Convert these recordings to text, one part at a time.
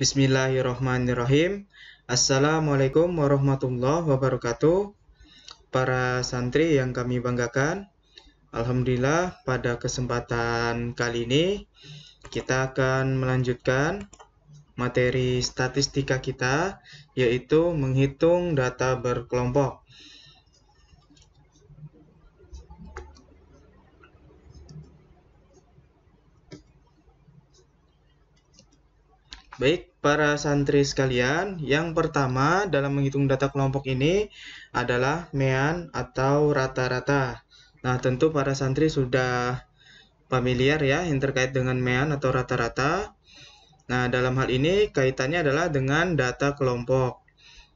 Bismillahirrahmanirrahim. Assalamualaikum warahmatullahi wabarakatuh. Para santri yang kami banggakan, alhamdulillah pada kesempatan kali ini kita akan melanjutkan materi statistika kita, yaitu menghitung data berkelompok. Baik, para santri sekalian, yang pertama dalam menghitung data kelompok ini adalah mean atau rata-rata. Nah, tentu para santri sudah familiar ya yang terkait dengan mean atau rata-rata. Nah, dalam hal ini kaitannya adalah dengan data kelompok.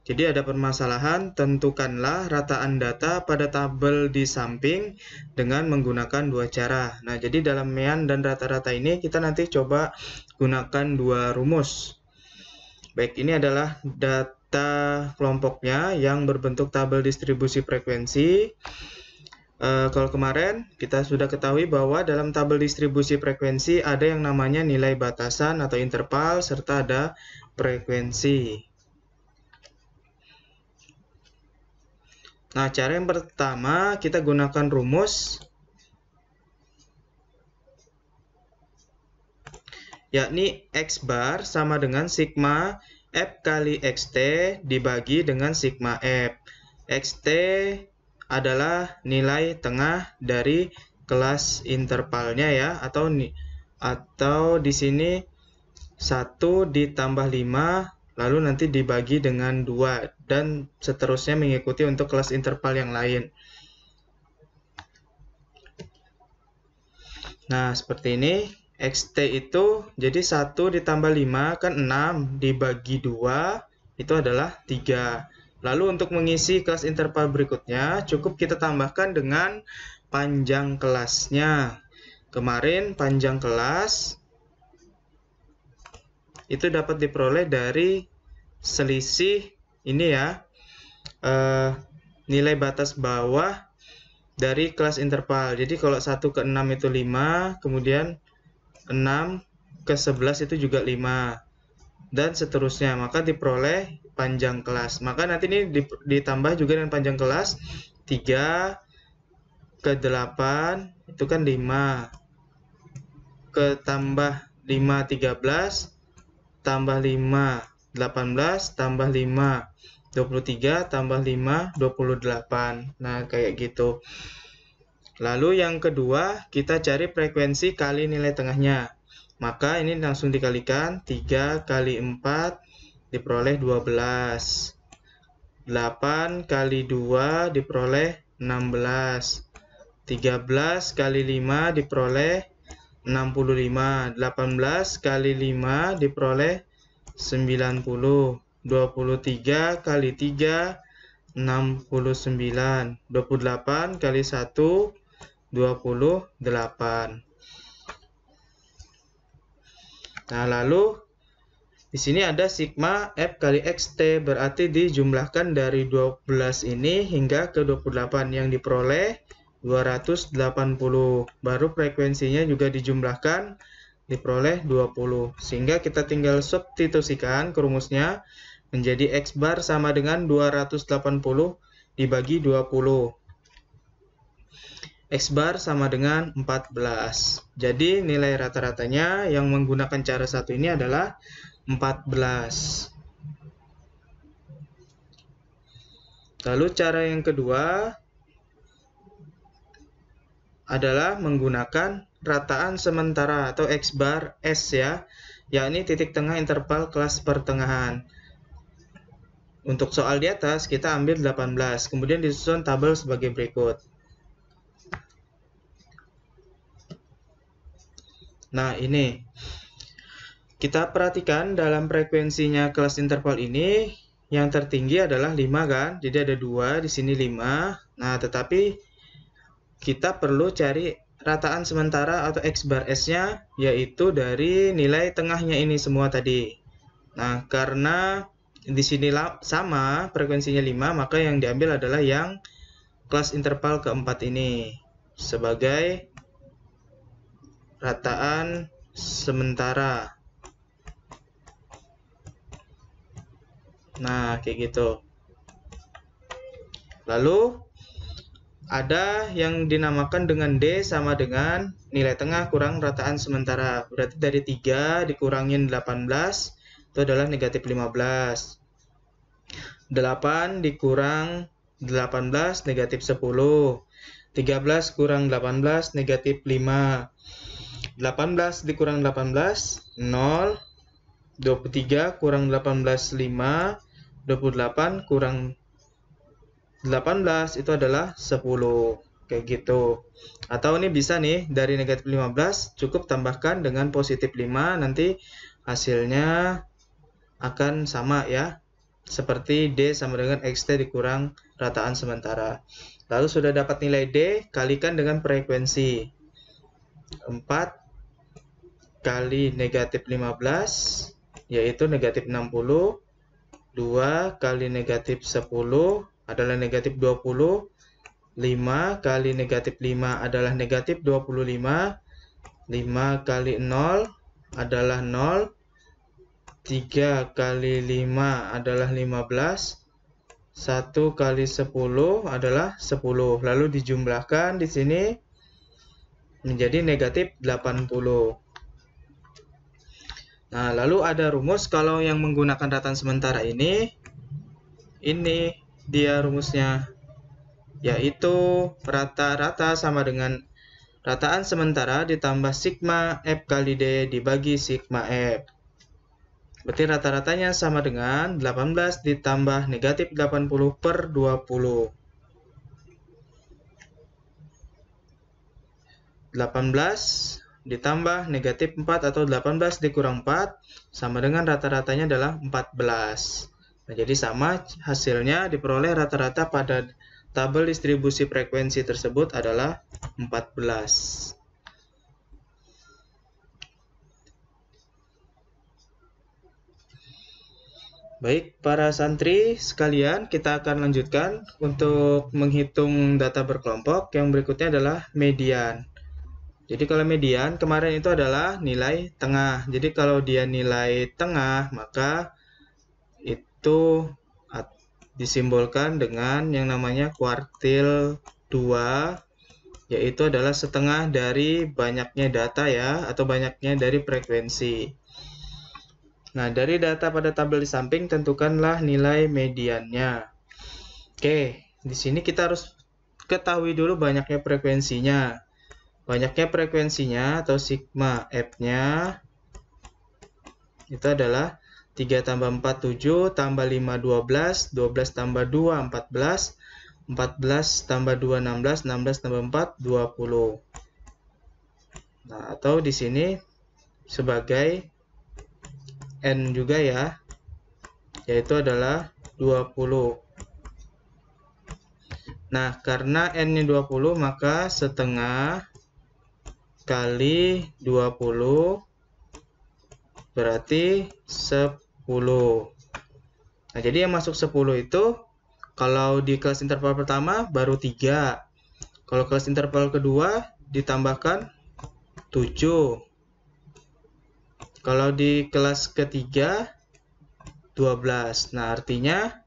Jadi ada permasalahan, tentukanlah rataan data pada tabel di samping dengan menggunakan dua cara. Nah, jadi dalam mean dan rata-rata ini kita nanti coba gunakan dua rumus. Baik, ini adalah data kelompoknya yang berbentuk tabel distribusi frekuensi. Kalau kemarin kita sudah ketahui bahwa dalam tabel distribusi frekuensi ada yang namanya nilai batasan atau interval serta ada frekuensi. Nah, cara yang pertama kita gunakan rumus, yakni X bar sama dengan sigma F kali XT dibagi dengan sigma F. XT adalah nilai tengah dari kelas intervalnya ya, atau di sini 1 ditambah 5 lalu nanti dibagi dengan 2 dan seterusnya mengikuti untuk kelas interval yang lain. Nah, seperti ini. XT itu jadi 1 ditambah 5 kan 6 dibagi 2 itu adalah 3. Lalu untuk mengisi kelas interval berikutnya cukup kita tambahkan dengan panjang kelasnya. Kemarin panjang kelas itu dapat diperoleh dari selisih ini ya, nilai batas bawah dari kelas interval. Jadi kalau 1 ke 6 itu 5, kemudian 6 ke 11 itu juga 5 dan seterusnya, maka diperoleh panjang kelas. Maka nanti ini ditambah juga dengan panjang kelas, 3 ke 8 itu kan 5 ke tambah 5 13 tambah 5 18 tambah 5 23 tambah 5 28. Nah, kayak gitu. Lalu yang kedua, kita cari frekuensi kali nilai tengahnya. Maka ini langsung dikalikan, 3 kali 4 diperoleh 12. 8 kali 2 diperoleh 16. 13 kali 5 diperoleh 65. 18 kali 5 diperoleh 90. 23 kali 3 69. 28 kali 1 28. Nah, lalu di sini ada sigma F kali XT, berarti dijumlahkan dari 12 ini hingga ke 28 yang diperoleh 280. Baru frekuensinya juga dijumlahkan diperoleh 20. Sehingga kita tinggal substitusikan ke rumusnya menjadi X bar sama dengan 280 dibagi 20. X bar sama dengan 14. Jadi nilai rata-ratanya yang menggunakan cara satu ini adalah 14. Lalu cara yang kedua adalah menggunakan rataan sementara atau X bar S ya, yakni titik tengah interval kelas pertengahan. Untuk soal di atas kita ambil 18, kemudian disusun tabel sebagai berikut. Nah, ini kita perhatikan dalam frekuensinya kelas interval ini yang tertinggi adalah 5 kan, jadi ada 2 di sini 5. Nah, tetapi kita perlu cari rataan sementara atau X bar S-nya, yaitu dari nilai tengahnya ini semua tadi. Nah, karena di sini sama frekuensinya 5, maka yang diambil adalah yang kelas interval keempat ini sebagai rataan sementara. Nah, kayak gitu. Lalu ada yang dinamakan dengan D sama dengan nilai tengah kurang rataan sementara. Berarti dari 3 dikurangin 18 itu adalah negatif 15. 8 dikurang 18 negatif 10. 13 kurang 18 negatif 5. 18 dikurang 18 0. 23 kurang 18 5. 28 kurang 18 itu adalah 10. Kayak gitu. Atau ini bisa nih dari negatif 15 cukup tambahkan dengan positif 5, nanti hasilnya akan sama ya. Seperti D sama dengan XT dikurang rataan sementara. Lalu sudah dapat nilai D, kalikan dengan frekuensi. 4 kali negatif 15 yaitu negatif 60. 2 kali negatif 10 adalah negatif 20. 5 kali negatif 5 adalah negatif 25. 5 kali 0 adalah 0. 3 kali 5 adalah 15. 1 kali 10 adalah 10. Lalu dijumlahkan di sini menjadi negatif 80. Nah, lalu ada rumus kalau yang menggunakan rataan sementara ini dia rumusnya, yaitu rata-rata sama dengan rataan sementara ditambah sigma F kali D dibagi sigma F. Berarti rata-ratanya sama dengan 18 ditambah negatif 80 per 20. 18 ditambah negatif 4 atau 18 dikurang 4 sama dengan rata-ratanya adalah 14. Nah, jadi sama hasilnya diperoleh rata-rata pada tabel distribusi frekuensi tersebut adalah 14. Baik, para santri sekalian, kita akan lanjutkan untuk menghitung data berkelompok. Yang berikutnya adalah median. Jadi kalau median kemarin itu adalah nilai tengah. Jadi kalau dia nilai tengah, maka itu disimbolkan dengan yang namanya kuartil 2, yaitu adalah setengah dari banyaknya data ya, atau banyaknya dari frekuensi. Nah, dari data pada tabel di samping tentukanlah nilai mediannya. Oke, di sini kita harus ketahui dulu banyaknya frekuensinya. Banyaknya frekuensinya atau sigma F-nya itu adalah 3 tambah 4, 7, tambah 5, 12, 12 tambah 2, 14, 14 tambah 2, 16, 16 tambah 4, 20. Nah, atau di sini sebagai N juga ya, yaitu adalah 20. Nah, karena N-nya 20, maka setengah kali 20 berarti 10. Nah, jadi yang masuk 10 itu kalau di kelas interval pertama baru 3. Kalau kelas interval kedua ditambahkan 7. Kalau di kelas ketiga 12. Nah, artinya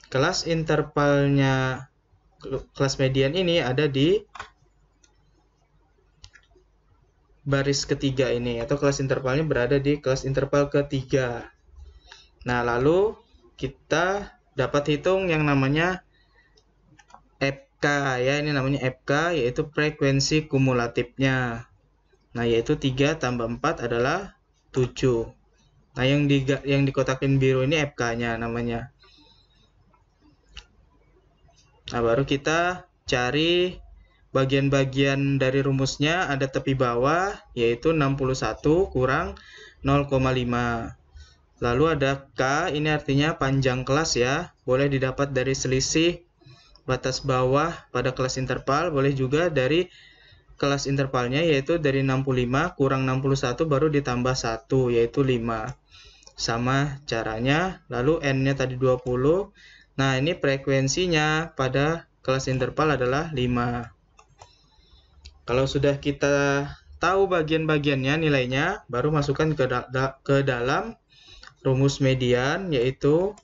kelas intervalnya kelas median ini ada di baris ketiga ini, atau kelas intervalnya berada di kelas interval ketiga. Nah, lalu kita dapat hitung yang namanya FK ya, ini namanya FK, yaitu frekuensi kumulatifnya. Nah, yaitu 3 tambah 4 adalah 7. Nah, yang dikotakin biru ini FK-nya namanya. Nah, baru kita cari bagian-bagian dari rumusnya. Ada tepi bawah, yaitu 61 kurang 0,5. Lalu ada K, ini artinya panjang kelas ya. Boleh didapat dari selisih batas bawah pada kelas interval. Boleh juga dari kelas intervalnya, yaitu dari 65 kurang 61 baru ditambah 1, yaitu 5. Sama caranya. Lalu N-nya tadi 20. Nah, ini frekuensinya pada kelas interval adalah 5. Kalau sudah kita tahu bagian-bagiannya nilainya, baru masukkan ke dalam rumus median, yaitu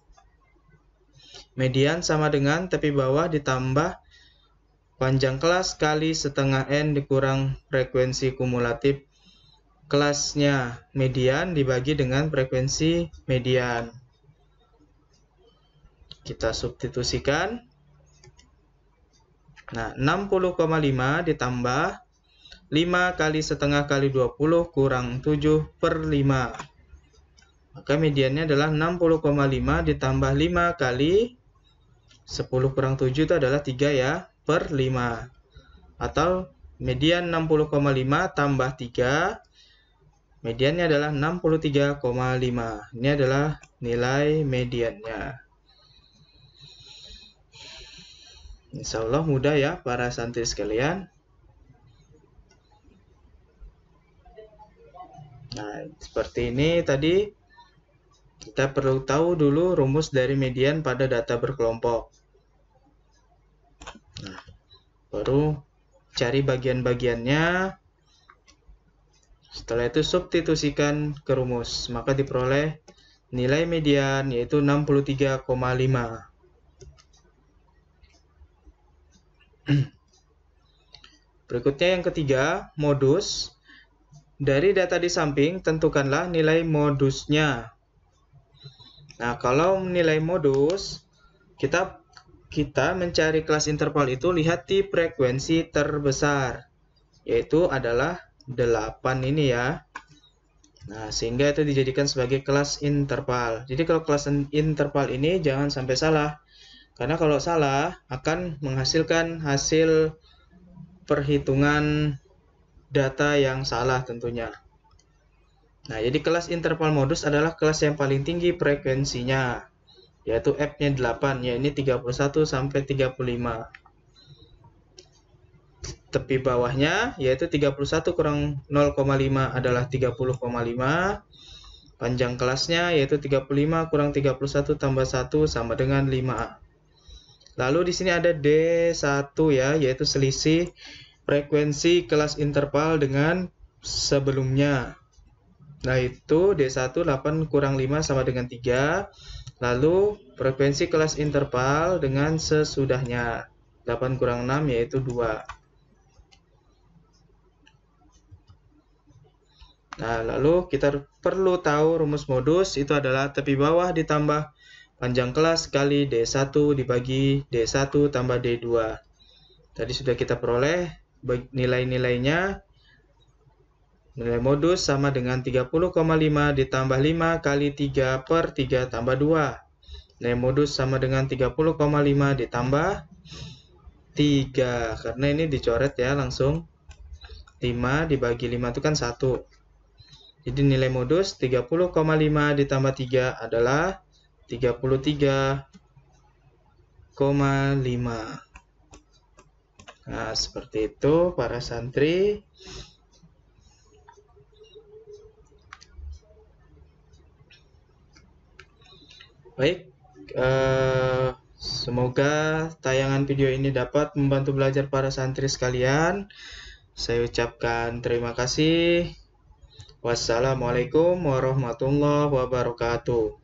Median sama dengan tepi bawah ditambah panjang kelas kali setengah N dikurang frekuensi kumulatif kelasnya. Median dibagi dengan frekuensi median. Kita substitusikan. Nah, 60,5 ditambah 5 kali setengah kali 20 kurang 7/5. Maka mediannya adalah 60,5 ditambah 5 kali 10 kurang 7 itu adalah 3 ya, per 5. Atau median 60,5 tambah 3, mediannya adalah 63,5. Ini adalah nilai mediannya. Insya Allah mudah ya para santri sekalian. Nah, seperti ini tadi. Kita perlu tahu dulu rumus dari median pada data berkelompok. Nah, baru cari bagian-bagiannya. Setelah itu substitusikan ke rumus. Maka diperoleh nilai median yaitu 63,5. Berikutnya yang ketiga, modus. Dari data di samping, tentukanlah nilai modusnya. Nah, kalau nilai modus, kita mencari kelas interval itu lihat di frekuensi terbesar, yaitu adalah 8 ini ya. Nah, sehingga itu dijadikan sebagai kelas interval. Jadi kalau kelas interval ini jangan sampai salah. Karena kalau salah akan menghasilkan hasil perhitungan data yang salah tentunya. Nah, jadi kelas interval modus adalah kelas yang paling tinggi frekuensinya, yaitu F-nya 8, ya ini 31 sampai 35. Tepi bawahnya yaitu 31 kurang 0,5 adalah 30,5. Panjang kelasnya yaitu 35 kurang 31 tambah 1 sama dengan 5. Lalu di sini ada D1 ya, yaitu selisih frekuensi kelas interval dengan sebelumnya. Nah, itu D1 8 kurang 5 sama dengan 3. Lalu frekuensi kelas interval dengan sesudahnya. 8 kurang 6 yaitu 2. Nah, lalu kita perlu tahu rumus modus itu adalah tepi bawah ditambah panjang kelas kali D1 dibagi D1 tambah D2. Tadi sudah kita peroleh nilai-nilainya. Nilai modus sama dengan 30,5 ditambah 5 kali 3 per 3 tambah 2. Nilai modus sama dengan 30,5 ditambah 3. Karena ini dicoret ya langsung. 5 dibagi 5 itu kan 1. Jadi nilai modus 30,5 ditambah 3 adalah 33,5. Nah, seperti itu para santri. Baik, semoga tayangan video ini dapat membantu belajar para santri sekalian. Saya ucapkan terima kasih. Wassalamualaikum warahmatullahi wabarakatuh.